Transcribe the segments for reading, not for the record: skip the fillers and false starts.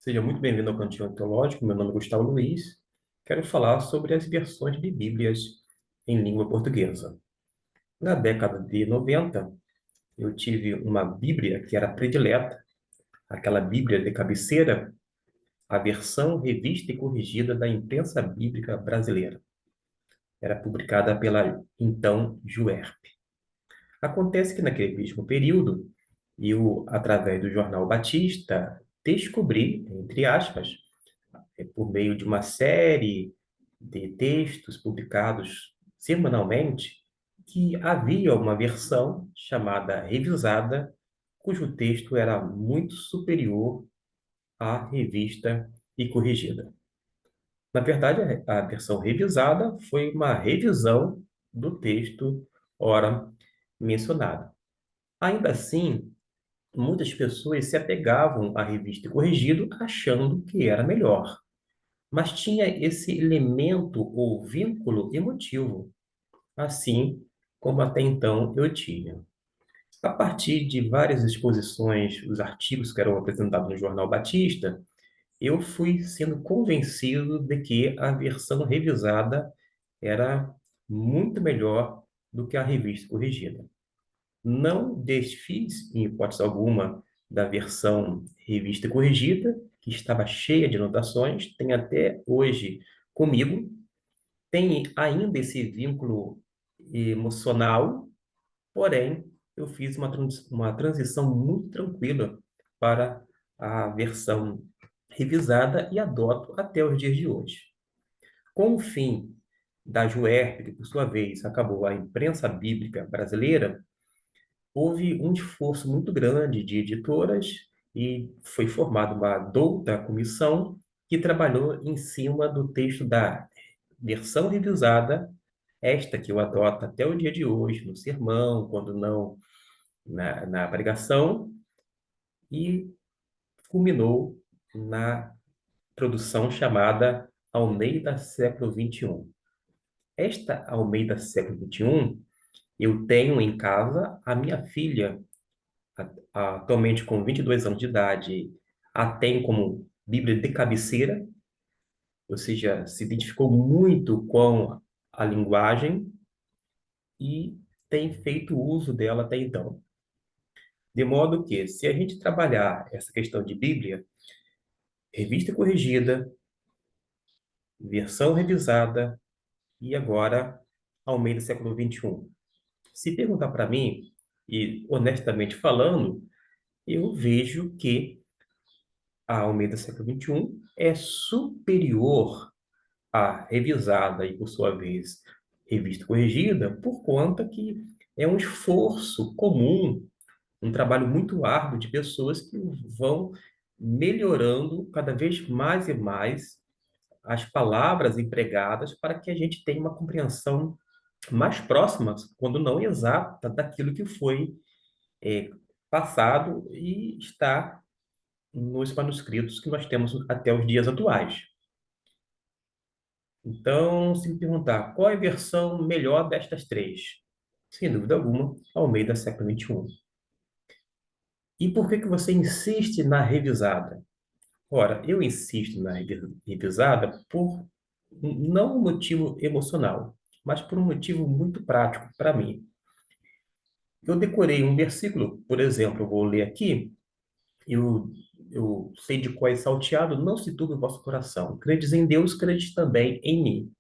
Seja muito bem-vindo ao Cantinho Teológico. Meu nome é Gustavo Luiz. Quero falar sobre as versões de Bíblias em língua portuguesa. Na década de 90, eu tive uma Bíblia que era predileta, aquela Bíblia de cabeceira, a versão revista e corrigida da Imprensa Bíblica Brasileira. Era publicada pela, então, Juerp. Acontece que naquele mesmo período, eu, através do Jornal Batista, descobri, entre aspas, por meio de uma série de textos publicados semanalmente, que havia uma versão chamada Revisada, cujo texto era muito superior à revista e corrigida. Na verdade, a versão revisada foi uma revisão do texto ora mencionado. Ainda assim, muitas pessoas se apegavam à revista e corrigido achando que era melhor, mas tinha esse elemento ou vínculo emotivo, assim como até então eu tinha. A partir de várias exposições, os artigos que eram apresentados no Jornal Batista, eu fui sendo convencido de que a versão revisada era muito melhor do que a revista corrigida. Não desfiz, em hipótese alguma, da versão revista corrigida, que estava cheia de anotações, tem até hoje comigo, tem ainda esse vínculo emocional, porém, eu fiz uma transição muito tranquila para a versão revisada e adoto até os dias de hoje. Com o fim da Juerp, que por sua vez acabou a imprensa bíblica brasileira, houve um esforço muito grande de editoras e foi formada uma douta comissão que trabalhou em cima do texto da versão revisada, esta que eu adoto até o dia de hoje, no sermão, quando não na pregação, e culminou na produção chamada Almeida Século XXI. Esta Almeida Século XXI, eu tenho em casa a minha filha, atualmente com 22 anos de idade, a tem como Bíblia de cabeceira, ou seja, se identificou muito com a linguagem e tem feito uso dela até então. De modo que, se a gente trabalhar essa questão de Bíblia, revista corrigida, versão revisada e agora Almeida século XXI. Se perguntar para mim, e honestamente falando, eu vejo que a Almeida século XXI é superior à revisada e, por sua vez, revista corrigida, por conta que é um esforço comum, um trabalho muito árduo de pessoas que vão melhorando cada vez mais e mais as palavras empregadas para que a gente tenha uma compreensão mais próxima, quando não exata, daquilo que foi é, passado e está nos manuscritos que nós temos até os dias atuais. Então, se me perguntar qual é a versão melhor destas três, sem dúvida alguma, Almeida século XXI. E por que que você insiste na revisada? Ora, eu insisto na revisada por não um motivo emocional, mas por um motivo muito prático para mim. Eu decorei um versículo, por exemplo, eu vou ler aqui, eu, eu sei de qual é salteado, não se turbe o vosso coração. Credes em Deus, credes também em mim.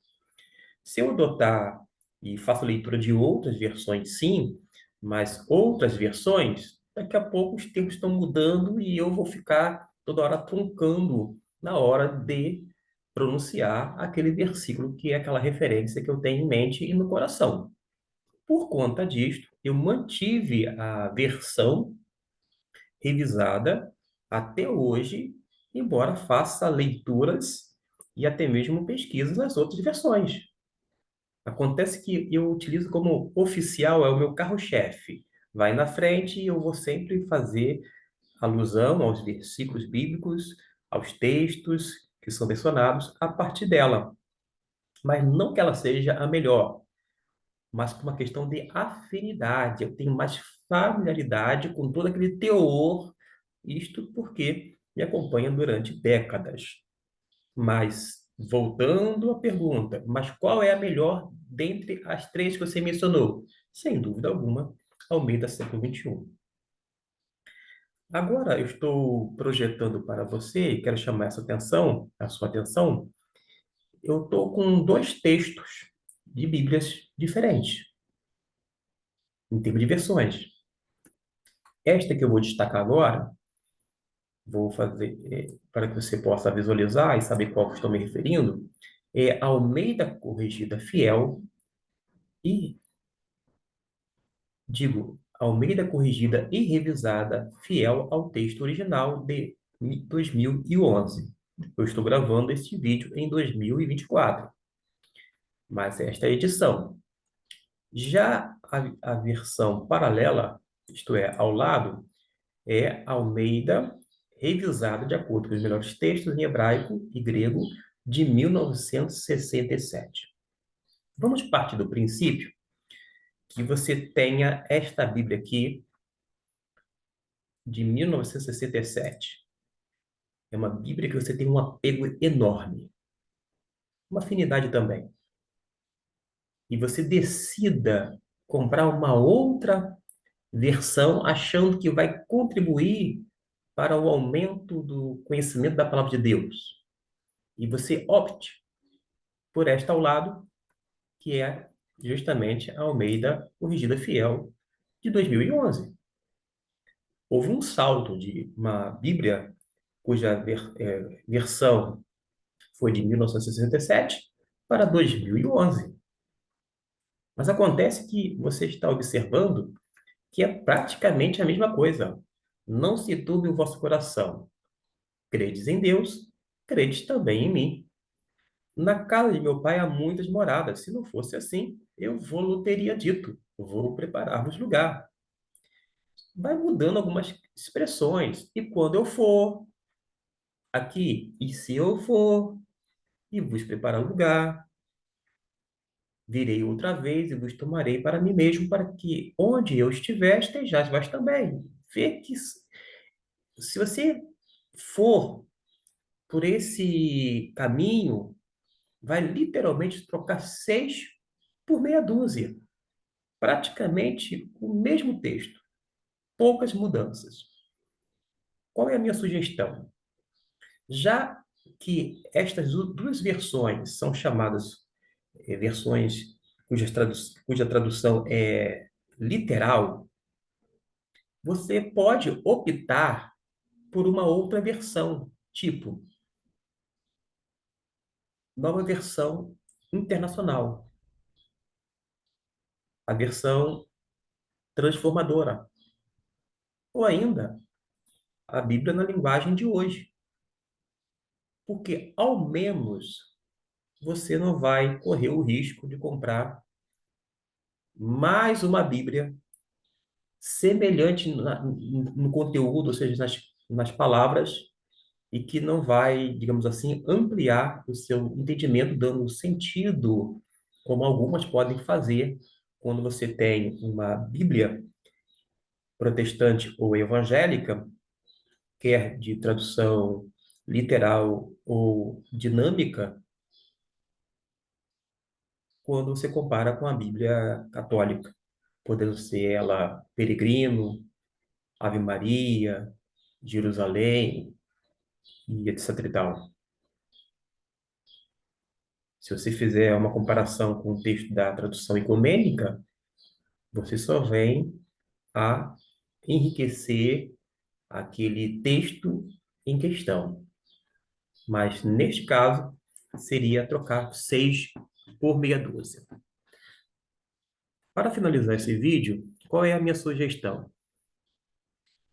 Se eu adotar e faço leitura de outras versões, sim, mas outras versões, daqui a pouco os tempos estão mudando e eu vou ficar toda hora truncando na hora de pronunciar aquele versículo que é aquela referência que eu tenho em mente e no coração. Por conta disto, eu mantive a versão revisada até hoje, embora faça leituras e até mesmo pesquisas nas outras versões. Acontece que eu utilizo como oficial, é o meu carro-chefe. Vai na frente e eu vou sempre fazer alusão aos versículos bíblicos, aos textos que são mencionados a partir dela. Mas não que ela seja a melhor, mas por uma questão de afinidade. Eu tenho mais familiaridade com todo aquele teor, isto porque me acompanha durante décadas. Mas, voltando à pergunta, mas qual é a melhor dentre as três que você mencionou? Sem dúvida alguma, Almeida século XXI. Agora, eu estou projetando para você, e quero chamar essa atenção, a sua atenção, eu estou com dois textos de Bíblias diferentes, em termos de versões. Esta que eu vou destacar agora, vou fazer para que você possa visualizar e saber qual que eu estou me referindo, é Almeida Corrigida Fiel e, digo, Almeida Corrigida e Revisada Fiel ao texto original de 2011. Eu estou gravando este vídeo em 2024, mas esta é a edição. Já a versão paralela, isto é, ao lado, é Almeida revisada de acordo com os melhores textos em hebraico e grego de 1967. Vamos partir do princípio que você tenha esta Bíblia aqui de 1967. É uma Bíblia que você tem um apego enorme, uma afinidade também. E você decida comprar uma outra versão achando que vai contribuir para o aumento do conhecimento da palavra de Deus. E você opte por esta ao lado, que é justamente a Almeida Corrigida Fiel de 2011. Houve um salto de uma Bíblia cuja versão foi de 1967 para 2011. Mas acontece que você está observando que é praticamente a mesma coisa. Não se turbe o vosso coração. Credes em Deus, credes também em mim. Na casa de meu pai há muitas moradas. Se não fosse assim, eu vou teria dito. Vou preparar-vos lugar. Vai mudando algumas expressões. E quando eu for aqui, e se eu for, e vos preparar lugar, virei outra vez e vos tomarei para mim mesmo, para que onde eu estiver, estejais vós também. Vê que se você for por esse caminho, vai literalmente trocar seis por meia dúzia. Praticamente o mesmo texto, poucas mudanças. Qual é a minha sugestão? Já que estas duas versões são chamadas versões cuja tradução é literal, você pode optar por uma outra versão, tipo nova versão internacional, a versão transformadora, ou ainda a Bíblia na linguagem de hoje, porque ao menos você não vai correr o risco de comprar mais uma Bíblia semelhante no conteúdo, ou seja, nas palavras, e que não vai, digamos assim, ampliar o seu entendimento, dando sentido, como algumas podem fazer quando você tem uma Bíblia protestante ou evangélica, quer de tradução literal ou dinâmica, quando você compara com a Bíblia católica, podendo ser ela Peregrino, Ave Maria, Jerusalém e etc e tal. Se você fizer uma comparação com o texto da tradução ecumênica, você só vem a enriquecer aquele texto em questão. Mas, neste caso, seria trocar seis por meia dúzia. Para finalizar esse vídeo, qual é a minha sugestão?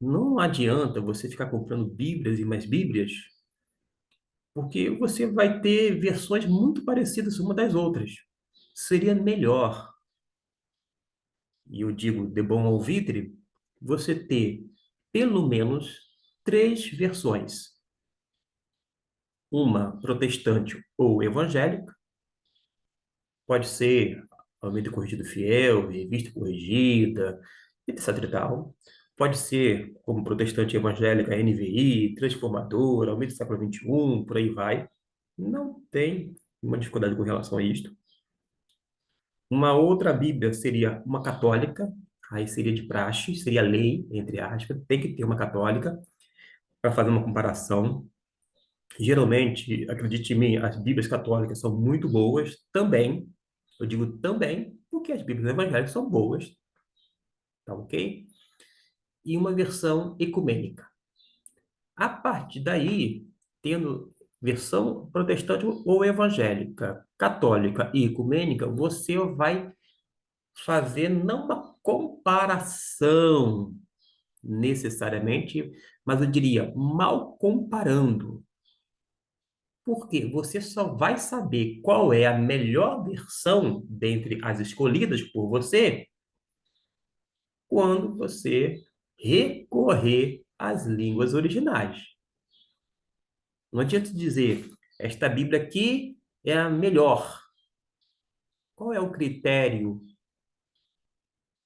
Não adianta você ficar comprando Bíblias e mais Bíblias, porque você vai ter versões muito parecidas uma das outras. Seria melhor, e eu digo de bom alvitre, você ter pelo menos três versões. Uma protestante ou evangélica, pode ser Almeida Corrigida Fiel, Revista Corrigida, etc e tal. Pode ser, como protestante evangélica, NVI, transformadora, Almeida do século XXI, por aí vai. Não tem uma dificuldade com relação a isto. Uma outra Bíblia seria uma católica, aí seria de praxe, seria lei, entre aspas, tem que ter uma católica para fazer uma comparação. Geralmente, acredite em mim, as Bíblias católicas são muito boas também. Eu digo também, porque as Bíblias evangélicas são boas, tá ok? E uma versão ecumênica. A partir daí, tendo versão protestante ou evangélica, católica e ecumênica, você vai fazer não uma comparação necessariamente, mas eu diria mal comparando. Porque você só vai saber qual é a melhor versão dentre as escolhidas por você quando você recorrer às línguas originais. Não adianta dizer, esta Bíblia aqui é a melhor. Qual é o critério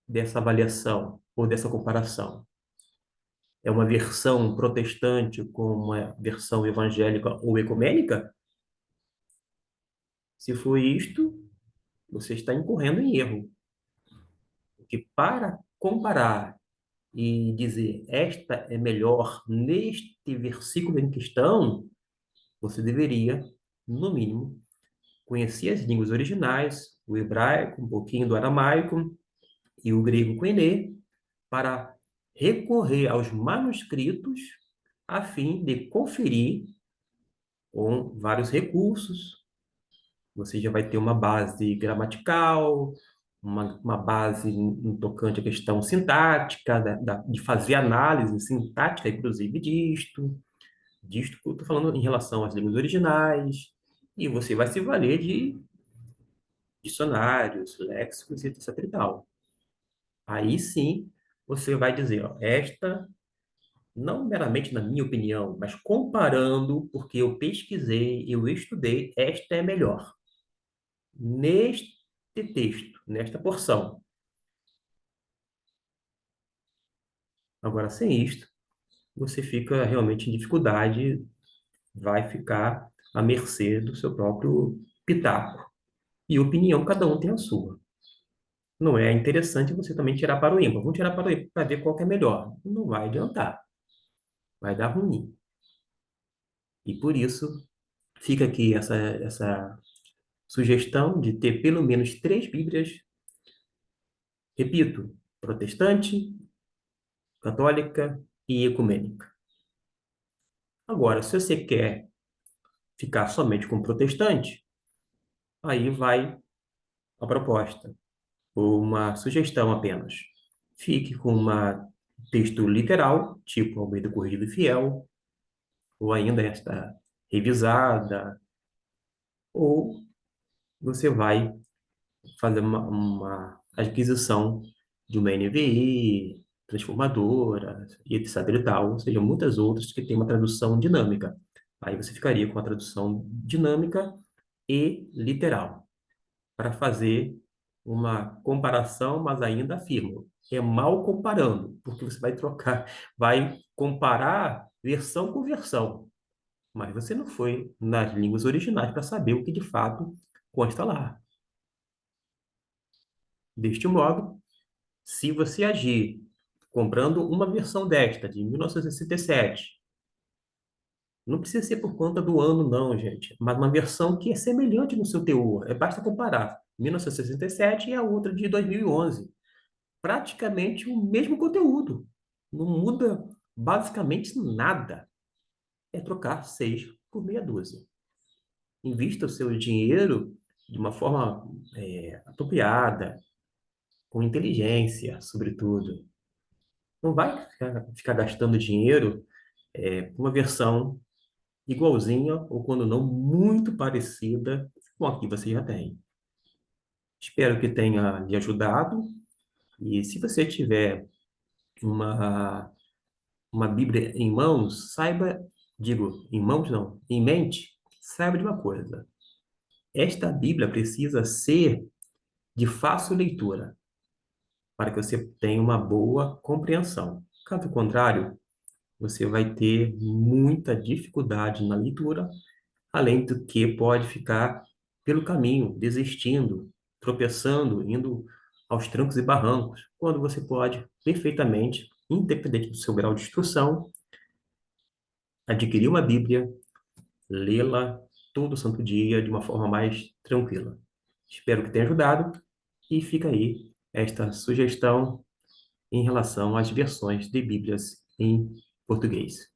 dessa avaliação ou dessa comparação? É uma versão protestante com uma versão evangélica ou ecumênica? Se for isto, você está incorrendo em erro. Porque para comparar e dizer esta é melhor neste versículo em questão, você deveria, no mínimo, conhecer as línguas originais, o hebraico, um pouquinho do aramaico e o grego koiné, para recorrer aos manuscritos a fim de conferir com vários recursos. Você já vai ter uma base gramatical, uma base no tocante à questão sintática, de fazer análise sintática, inclusive, disto que eu estou falando em relação às línguas originais, e você vai se valer de dicionários, léxicos e etc. e tal. Aí sim, você vai dizer, ó, esta, não meramente na minha opinião, mas comparando, porque eu pesquisei, eu estudei, esta é melhor. Neste texto, nesta porção. Agora, sem isto, você fica realmente em dificuldade, vai ficar à mercê do seu próprio pitaco. E opinião, cada um tem a sua. Não é interessante você também tirar para o ímpar. Vamos tirar para o ímpar para ver qual que é melhor. Não vai adiantar. Vai dar ruim. E por isso, fica aqui essa sugestão de ter pelo menos três Bíblias, repito, protestante, católica e ecumênica. Agora, se você quer ficar somente com protestante, aí vai a proposta, ou uma sugestão apenas. Fique com uma texto literal, tipo Almeida Corrigida e Fiel, ou ainda esta revisada, ou você vai fazer uma aquisição de uma NVI, transformadora, e etc e tal, ou seja, muitas outras que têm uma tradução dinâmica. Aí você ficaria com a tradução dinâmica e literal, para fazer uma comparação, mas ainda afirmo, é mal comparando, porque você vai trocar, vai comparar versão com versão, mas você não foi nas línguas originais para saber o que de fato consta lá. Deste modo, se você agir comprando uma versão desta, de 1967, não precisa ser por conta do ano, não, gente, mas uma versão que é semelhante no seu teor. Basta comparar 1967 e a outra de 2011. Praticamente o mesmo conteúdo. Não muda basicamente nada. É trocar seis por meia dúzia. Invista o seu dinheiro de uma forma apropriada, com inteligência, sobretudo. Não vai ficar gastando dinheiro com uma versão igualzinha, ou quando não, muito parecida com a que você já tem. Espero que tenha lhe ajudado. E se você tiver uma, uma Bíblia em mãos, saiba, digo, em mãos não, em mente, saiba de uma coisa. Esta Bíblia precisa ser de fácil leitura, para que você tenha uma boa compreensão. Caso contrário, você vai ter muita dificuldade na leitura, além do que pode ficar pelo caminho, desistindo, tropeçando, indo aos trancos e barrancos, quando você pode perfeitamente, independente do seu grau de instrução, adquirir uma Bíblia, lê-la todo santo dia de uma forma mais tranquila. Espero que tenha ajudado e fica aí esta sugestão em relação às versões de Bíblias em português.